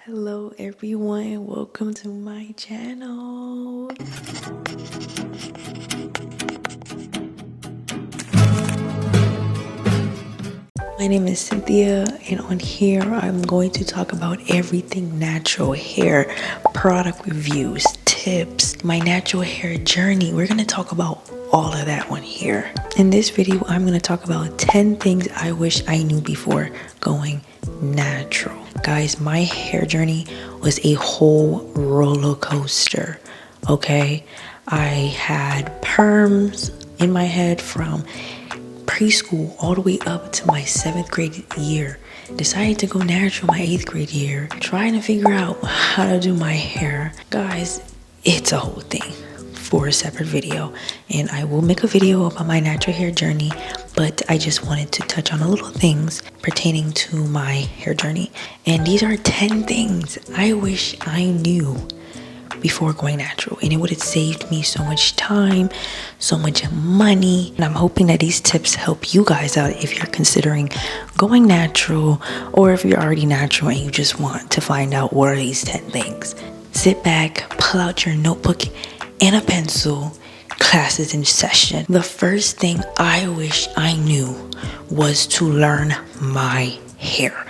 Hello everyone, welcome to my channel. My name is Cynthia, and on here I'm going to talk about everything natural hair, product reviews, tips, my natural hair journey. We're going to talk about all of that on here. In this video, I'm going to talk about 10 things I wish I knew before going natural. Guys, my hair journey was a whole roller coaster, okay? I had perms in my head from preschool all the way up to my 7th grade year. Decided to go natural my 8th grade year, trying to figure out how to do my hair. Guys, it's a whole thing for a separate video, and I will make a video about my natural hair journey, but I just wanted to touch on a little things pertaining to my hair journey. And these are 10 things I wish I knew before going natural, and it would have saved me so much time, so much money. And I'm hoping that these tips help you guys out if you're considering going natural, or if you're already natural and you just want to find out what are these 10 things. Sit back, pull out your notebook and a pencil. Class is in session. The first thing I wish I knew was to learn my hair.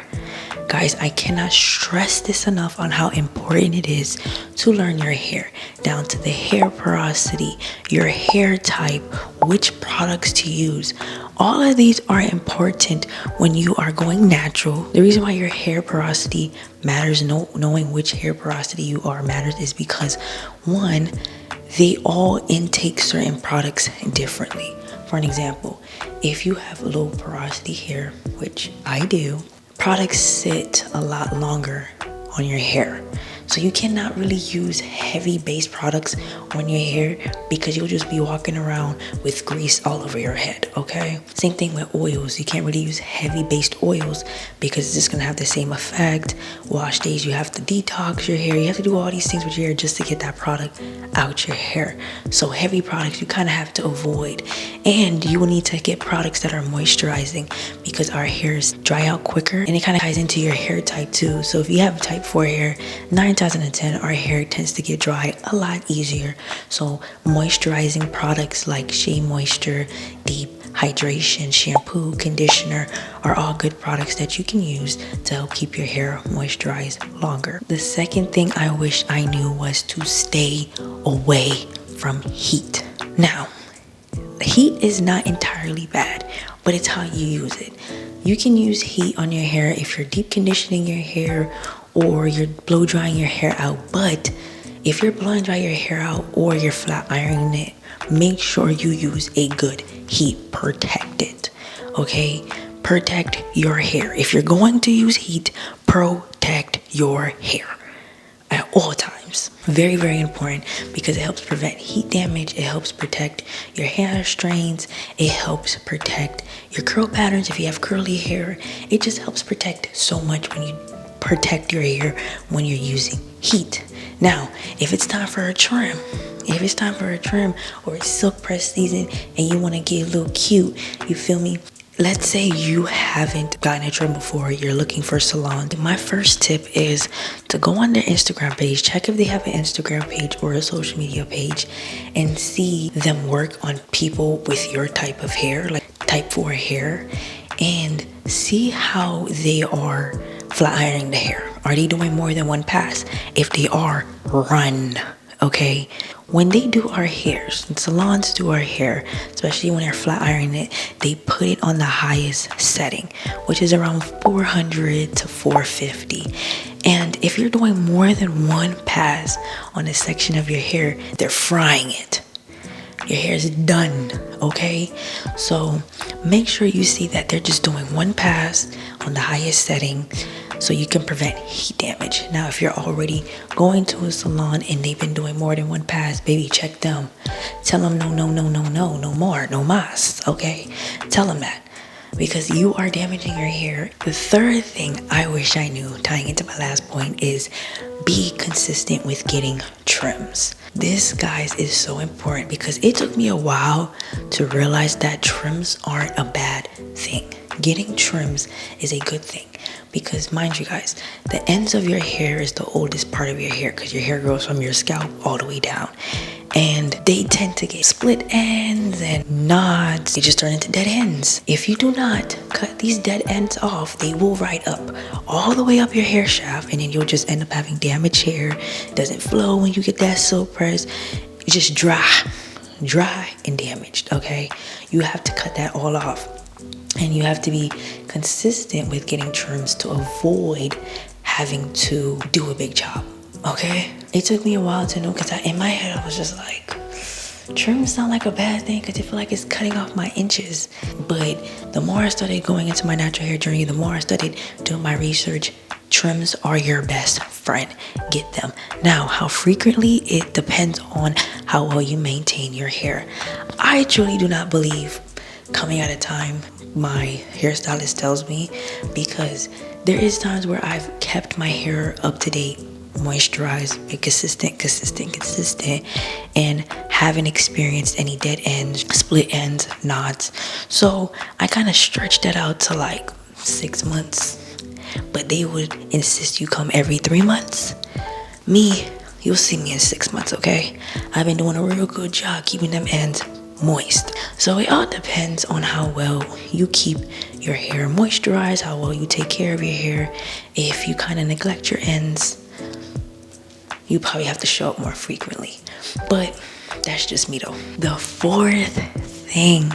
Guys, I cannot stress this enough on how important it is to learn your hair, down to the hair porosity, your hair type, which products to use. All of these are important when you are going natural. The reason why your hair porosity matters, knowing which hair porosity you are matters, is because one, they all intake certain products differently. For an example, if you have low porosity hair, which I do, products sit a lot longer on your hair. So you cannot really use heavy base products on your hair because you'll just be walking around with grease all over your head, okay? Same thing with oils. You can't really use heavy based oils because it's just gonna have the same effect. Wash days, you have to detox your hair. You have to do all these things with your hair just to get that product out your hair. So heavy products you kind of have to avoid. And you will need to get products that are moisturizing because our hairs dry out quicker, and it kind of ties into your hair type too. So if you have type 4 hair, 9 times out of 10, our hair tends to get dry a lot easier. So moisturizing products like Shea Moisture, Deep Hydration, shampoo, conditioner are all good products that you can use to help keep your hair moisturized longer. The second thing I wish I knew was to stay away from heat. Now, heat is not entirely bad, but it's how you use it. You can use heat on your hair if you're deep conditioning your hair or you're blow drying your hair out. But if you're blowing dry your hair out or you're flat ironing it, make sure you use a good heat protectant, okay? Protect your hair. If you're going to use heat, protect your hair at all times. Very, very important because it helps prevent heat damage. It helps protect your hair strains. It helps protect your curl patterns if you have curly hair. It just helps protect so much when you protect your hair when you're using heat. Now, if it's time for a trim, or it's silk press season and you want to get a little cute, you feel me? Let's say you haven't gotten a trim before, you're looking for salons. My first tip is to go on their Instagram page, check if they have an Instagram page or a social media page, and see them work on people with your type of hair, like type 4 hair, and see how they are flat ironing the hair. Are they doing more than one pass? If they are, run, okay? When they do our hairs, and salons do our hair, especially when they're flat ironing it, they put it on the highest setting, which is around 400 to 450. And if you're doing more than one pass on a section of your hair, they're frying it. Your hair is done, okay? So make sure you see that they're just doing one pass on the highest setting so you can prevent heat damage. Now, if you're already going to a salon and they've been doing more than one pass, baby, check them. Tell them no more, no mas, okay? Tell them that. because you are damaging your hair. The third thing I wish I knew, tying into my last point, is be consistent with getting trims. This, guys, is so important because it took me a while to realize that trims aren't a bad thing. Getting trims is a good thing because, mind you guys, the ends of your hair is the oldest part of your hair because your hair grows from your scalp all the way down. And they tend to get split ends and knots. They just turn into dead ends. If you do not cut these dead ends off, they will ride up all the way up your hair shaft, and then you'll just end up having damaged hair. It doesn't flow when you get that silk press. It's just dry and damaged, okay? You have to cut that all off. And you have to be consistent with getting trims to avoid having to do a big job, okay? It took me a while to know because in my head I was just like, trims sound like a bad thing because I feel like it's cutting off my inches. But the more I started going into my natural hair journey, the more I started doing my research, trims are your best friend. Get them. Now, how frequently, it depends on how well you maintain your hair. I truly do not believe coming at a time my hairstylist tells me, because there is times where I've kept my hair up to date, moisturized, and consistent, and haven't experienced any dead ends, split ends, knots. So I kind of stretched that out to like 6 months, but they would insist you come every 3 months. Me, you'll see me in 6 months, okay? I've been doing a real good job keeping them ends moist. So it all depends on how well you keep your hair moisturized, how well you take care of your hair. If you kind of neglect your ends, you probably have to show up more frequently. But that's just me though. The fourth thing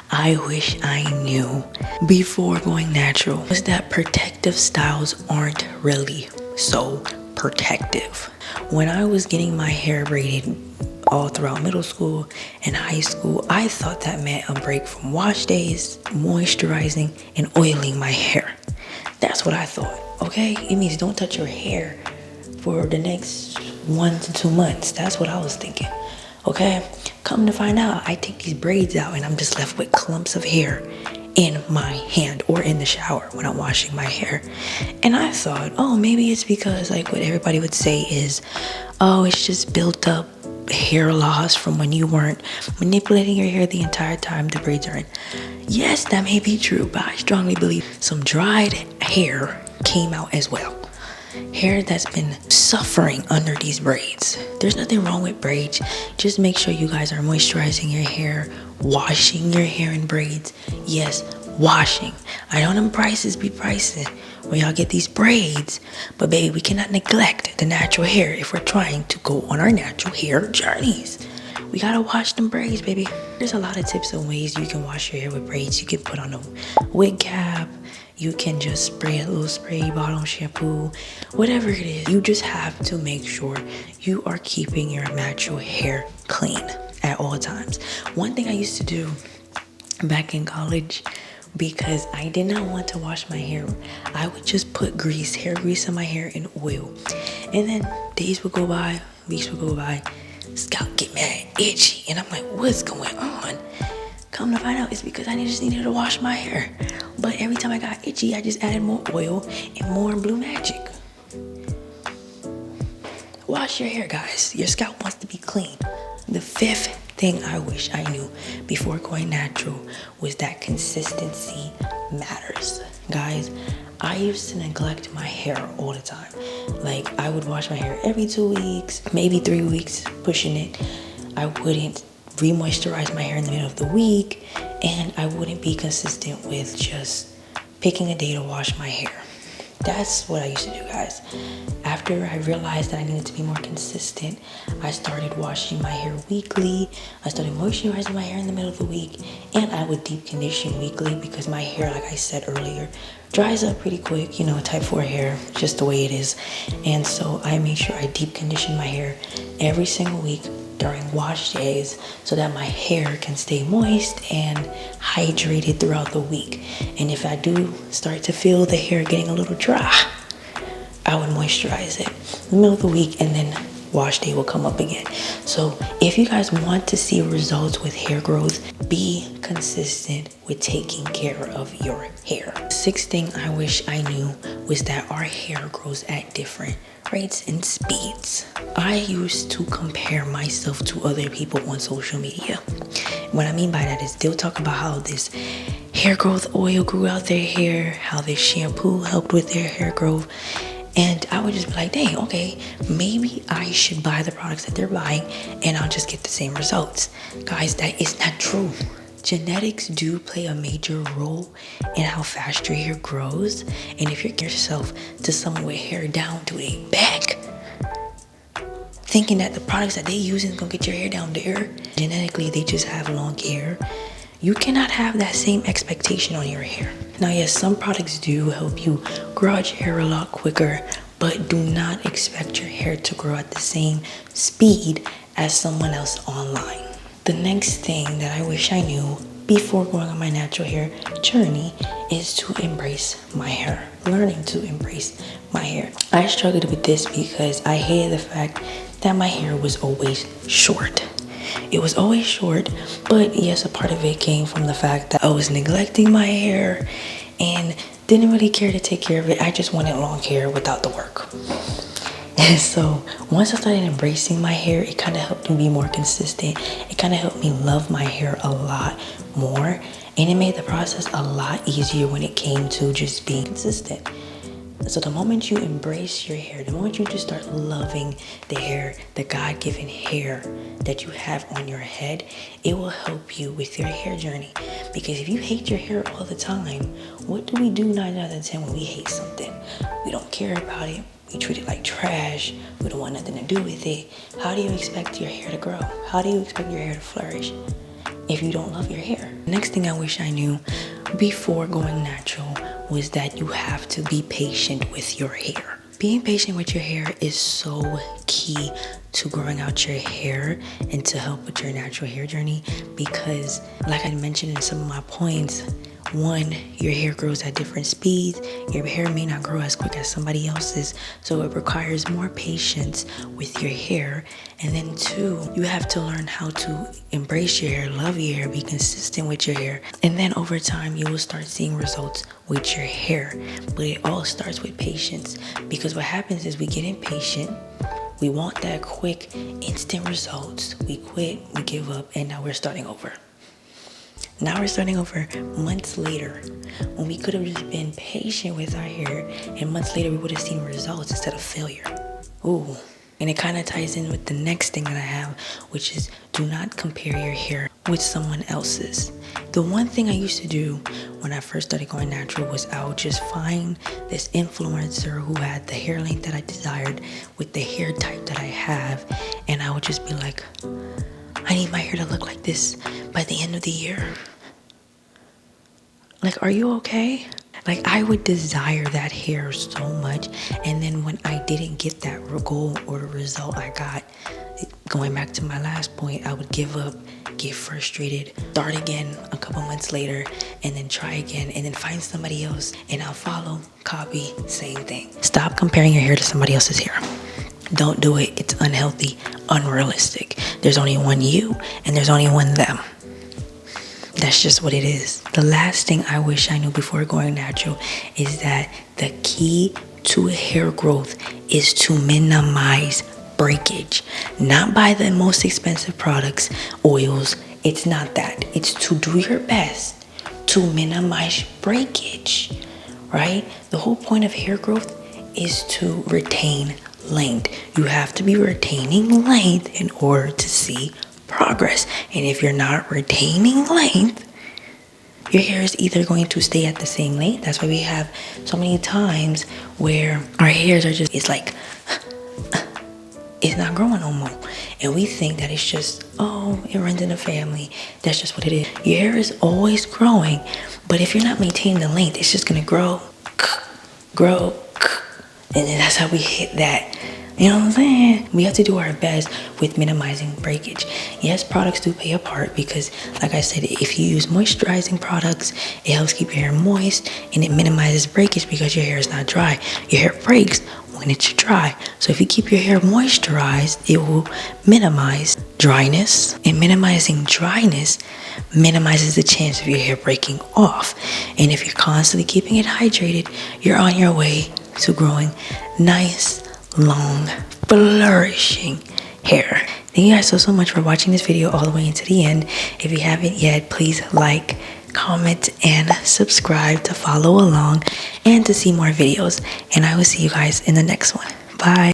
I wish I knew before going natural was that protective styles aren't really so protective. When I was getting my hair braided all throughout middle school and high school, I thought that meant a break from wash days, moisturizing, and oiling my hair. That's what I thought, okay? It means don't touch your hair for the next 1 to 2 months. That's what I was thinking, okay? Come to find out, I take these braids out and I'm just left with clumps of hair in my hand or in the shower when I'm washing my hair. And I thought, oh, maybe it's because like what everybody would say is, oh, it's just built up hair loss from when you weren't manipulating your hair the entire time the braids are in. Yes, that may be true, but I strongly believe some dried hair came out as well. Hair that's been suffering under these braids. There's nothing wrong with braids. Just make sure you guys are moisturizing your hair, washing your hair in braids. Yes, washing. I know them prices be pricing when y'all get these braids, but baby, we cannot neglect the natural hair if we're trying to go on our natural hair journeys. We gotta wash them braids, baby. There's a lot of tips and ways you can wash your hair with braids. You can put on a wig cap. You can just spray a little spray bottle shampoo, whatever it is. You just have to make sure you are keeping your natural hair clean at all times. One thing I used to do back in college, because I did not want to wash my hair, I would just put hair grease in my hair and oil. And then days would go by, weeks would go by, scalp get mad, itchy. And I'm like, what's going on? Come to find out, it's because I just needed to wash my hair. But every time I got itchy, I just added more oil and more Blue Magic. Wash your hair, guys. Your scalp wants to be clean. The fifth thing I wish I knew before going natural was that consistency matters. Guys, I used to neglect my hair all the time. Like, I would wash my hair every 2 weeks, maybe 3 weeks, pushing it. I wouldn't re-moisturize my hair in the middle of the week, and I wouldn't be consistent with just picking a day to wash my hair. That's what I used to do, guys. After I realized that I needed to be more consistent, I started washing my hair weekly. I started moisturizing my hair in the middle of the week, and I would deep condition weekly because my hair, like I said earlier, dries up pretty quick, you know, type 4 hair, just the way it is. And so I made sure I deep condition my hair every single week during wash days so that my hair can stay moist and hydrated throughout the week. And if I do start to feel the hair getting a little dry, I would moisturize it in the middle of the week and then wash day will come up again. So if you guys want to see results with hair growth, be consistent with taking care of your hair. Sixth thing I wish I knew was that our hair grows at different rates and speeds. I used to compare myself to other people on social media. What I mean by that is they'll talk about how this hair growth oil grew out their hair, how this shampoo helped with their hair growth. And I would just be like, dang, okay, maybe I should buy the products that they're buying and I'll just get the same results. Guys, that is not true. Genetics do play a major role in how fast your hair grows. And if you get yourself to someone with hair down to a back, thinking that the products that they use is gonna get your hair down there, genetically they just have long hair, you cannot have that same expectation on your hair. Now, yes, some products do help you grow out your hair a lot quicker, but do not expect your hair to grow at the same speed as someone else online. The next thing that I wish I knew before going on my natural hair journey is to embrace my hair. Learning to embrace my hair. I struggled with this because I hated the fact that my hair was always short. It was always short, but yes, a part of it came from the fact that I was neglecting my hair and didn't really care to take care of it. I just wanted long hair without the work. And so once I started embracing my hair, it kind of helped me be more consistent. It kind of helped me love my hair a lot more. And it made the process a lot easier when it came to just being consistent. So the moment you embrace your hair, the moment you just start loving the hair, the God-given hair that you have on your head, it will help you with your hair journey. Because if you hate your hair all the time, what do we do 9 out of 10 when we hate something? We don't care about it. We treat it like trash. We don't want nothing to do with it. How do you expect your hair to grow? How do you expect your hair to flourish if you don't love your hair? Next thing I wish I knew before going natural was that you have to be patient with your hair. Being patient with your hair is so key to growing out your hair and to help with your natural hair journey because, like I mentioned in some of my points, one, your hair grows at different speeds. Your hair may not grow as quick as somebody else's, so it requires more patience with your hair. And then two, you have to learn how to embrace your hair, love your hair, be consistent with your hair. And then over time, you will start seeing results with your hair. But it all starts with patience because what happens is we get impatient. We want that quick, instant results. We quit, we give up, and now we're starting over. Now we're starting over months later when we could have just been patient with our hair, and months later we would have seen results instead of failure. Ooh. And it kind of ties in with the next thing that I have, which is do not compare your hair with someone else's. The one thing I used to do when I first started going natural was I would just find this influencer who had the hair length that I desired with the hair type that I have, and I would just be like, I need my hair to look like this by the end of the year. Like, are you okay? Like, I would desire that hair so much, and then when I didn't get that goal or the result I got, going back to my last point, I would give up, get frustrated, start again a couple months later, and then try again, and then find somebody else, and I'll follow, copy, same thing. Stop comparing your hair to somebody else's hair. Don't do it. It's unhealthy, unrealistic. There's only one you, and there's only one them. That's just what it is. The last thing I wish I knew before going natural is that the key to hair growth is to minimize breakage. Not buy the most expensive products, oils. It's not that. It's to do your best to minimize breakage, right? The whole point of hair growth is to retain length. You have to be retaining length in order to see progress. And if you're not retaining length, your hair is either going to stay at the same length. That's why we have so many times where our hairs are just, it's like, it's not growing no more. And we think that it's just, oh, it runs in the family. That's just what it is. Your hair is always growing, but if you're not maintaining the length, it's just gonna grow, and then that's how we hit that. You know what I'm saying? We have to do our best with minimizing breakage. Yes, products do play a part because, like I said, if you use moisturizing products, it helps keep your hair moist and it minimizes breakage because your hair is not dry. Your hair breaks when it's dry. So if you keep your hair moisturized, it will minimize dryness, and minimizing dryness minimizes the chance of your hair breaking off. And if you're constantly keeping it hydrated, you're on your way to growing nice, long, flourishing hair. Thank you guys so much for watching this video all the way into the end. If you haven't yet, please like, comment, and subscribe to follow along and to see more videos. And I will see you guys in the next one. Bye.